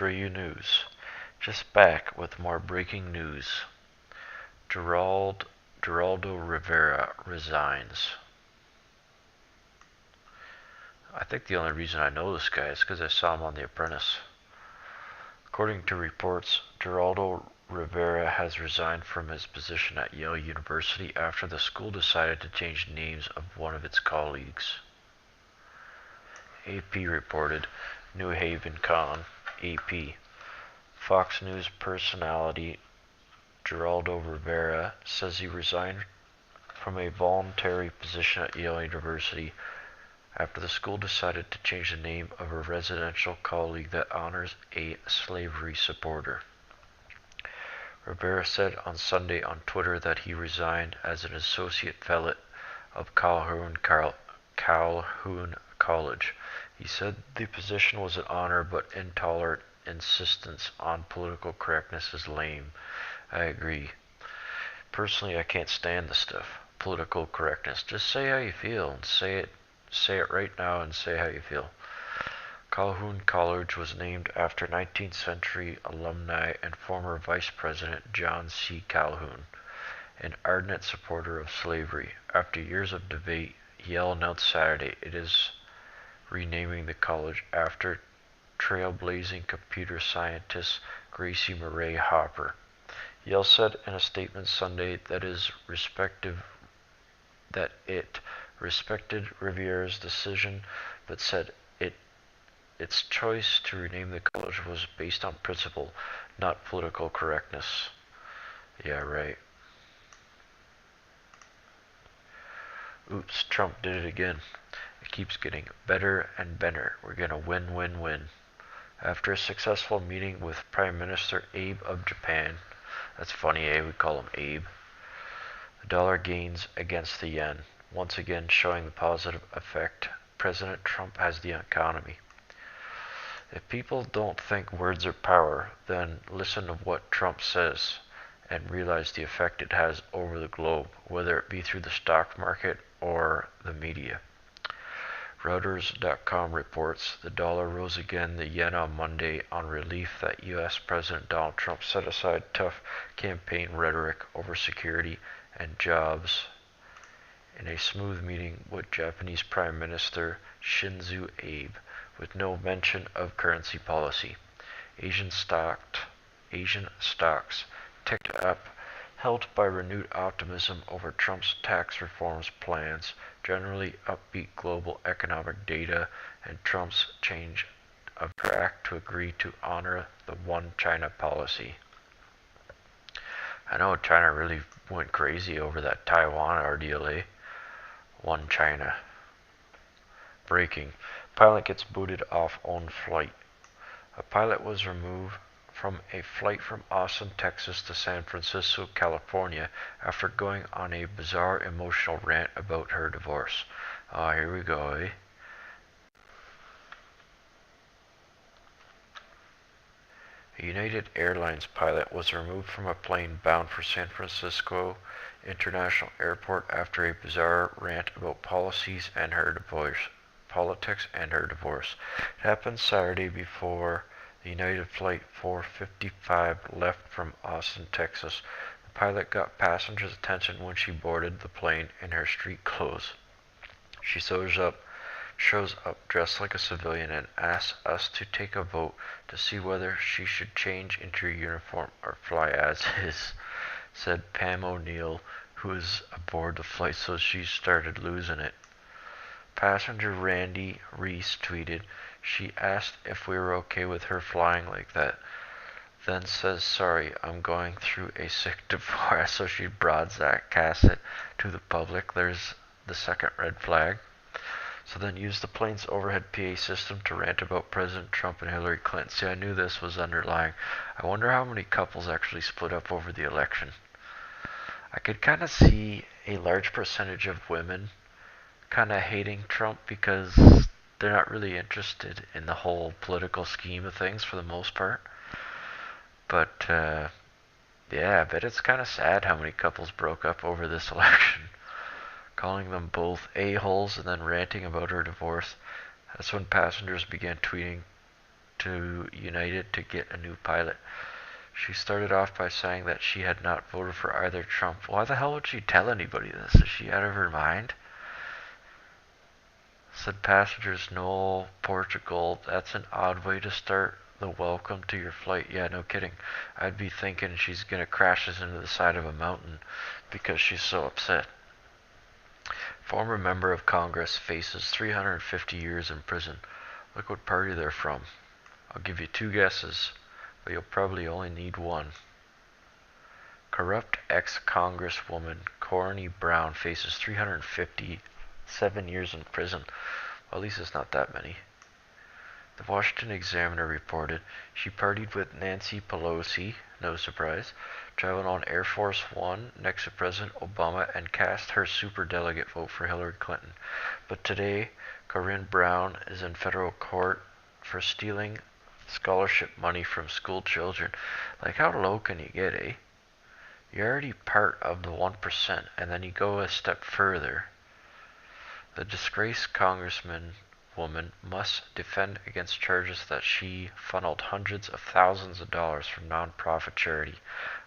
for you news. Just back with more breaking news. Geraldo Rivera resigns. I think the only reason I know this guy is because I saw him on The Apprentice. According to reports, Geraldo Rivera has resigned from his position at Yale University after the school decided to change names of one of its colleagues. AP reported. New Haven Con. AP. Fox News personality Geraldo Rivera says he resigned from a voluntary position at Yale University after the school decided to change the name of a residential colleague that honors a slavery supporter. Rivera said on Sunday on Twitter that he resigned as an associate fellow of Calhoun College. He said the position was an honor, but intolerant insistence on political correctness is lame. I agree. Personally, I can't stand the stuff. Political correctness. Just say how you feel and say it right now and say how you feel. Calhoun College was named after 19th century alumni and former Vice President John C. Calhoun, an ardent supporter of slavery. After years of debate, Yale announced Saturday it is renaming the college after trailblazing computer scientist Gracie Murray Hopper. Yale said in a statement Sunday that it respected Rivera's decision, but said its choice to rename the college was based on principle, not political correctness. Yeah, right. Oops, Trump did it again. It keeps getting better and better. We're gonna win, win, win. After a successful meeting with Prime Minister Abe of Japan, that's funny, eh? We call him Abe. The dollar gains against the yen, once again showing the positive effect President Trump has the economy. If people don't think words are power, then listen to what Trump says and realize the effect it has over the globe, whether it be through the stock market or the media. Reuters.com reports the dollar rose against the yen on Monday on relief that U.S. President Donald Trump set aside tough campaign rhetoric over security and jobs in a smooth meeting with Japanese Prime Minister Shinzo Abe, with no mention of currency policy. Asian stocks ticked up, helped by renewed optimism over Trump's tax reforms plans, generally upbeat global economic data, and Trump's change of track to agree to honor the One China policy. I know China really went crazy over that Taiwan ordeal, eh? One China. Breaking. Pilot gets booted off own flight. A pilot was removed from a flight from Austin, Texas to San Francisco, California after going on a bizarre emotional rant about her divorce. Here we go, eh? A United Airlines pilot was removed from a plane bound for San Francisco International Airport after a bizarre rant about politics and her divorce. It happened Saturday before the United Flight 455 left from Austin, Texas. The pilot got passengers' attention when she boarded the plane in her street clothes. She shows up dressed like a civilian and asks us to take a vote to see whether she should change into her uniform or fly as is, said Pam O'Neill, who is aboard the flight, so she started losing it. Passenger Randy Reese tweeted, "She asked if we were okay with her flying like that, then says, 'Sorry, I'm going through a sick divorce,' so she broadcast it to the public. There's the second red flag. So then used the plane's overhead PA system to rant about President Trump and Hillary Clinton." See, I knew this was underlying. I wonder how many couples actually split up over the election. I could kind of see a large percentage of women kind of hating Trump because they're not really interested in the whole political scheme of things for the most part. But, yeah, I bet it's kind of sad how many couples broke up over this election. Calling them both a-holes and then ranting about her divorce. That's when passengers began tweeting to united to get a new pilot. She started off by saying that she had not voted for either Trump. Why the hell would she tell anybody this? Is she out of her mind? Said passengers Noel, Portugal. That's an odd way to start the welcome to your flight. Yeah, no kidding. I'd be thinking she's gonna crash us into the side of a mountain because she's so upset. Former member of Congress faces 350 years in prison. Look what party they're from. I'll give you two guesses, but you'll probably only need one. Corrupt ex-Congresswoman Corny Brown faces 357 years in prison. Well, at least it's not that many. The Washington Examiner reported she partied with Nancy Pelosi, no surprise, traveled on Air Force One next to President Obama and cast her superdelegate vote for Hillary Clinton. But today, Corinne Brown is in federal court for stealing scholarship money from school children. Like, how low can you get, eh? You're already part of the 1%, and then you go a step further. The disgraced congresswoman must defend against charges that she funneled hundreds of thousands of dollars from nonprofit charity,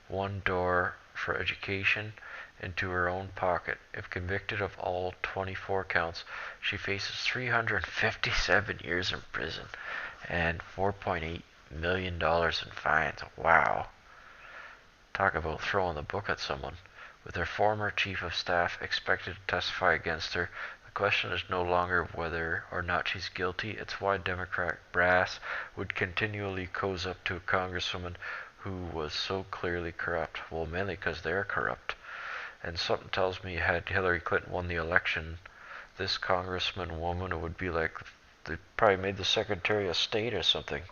One Door for Education, into her own pocket. If convicted of all 24 counts, she faces 357 years in prison and $4.8 million in fines. Wow. Talk about throwing the book at someone. With her former chief of staff expected to testify against her, the question is no longer whether or not she's guilty, it's why Democrat brass would continually cozy up to a congresswoman who was so clearly corrupt. Well, mainly because they're corrupt. And something tells me had Hillary Clinton won the election, this congressman woman would be like, they probably made the Secretary of State or something.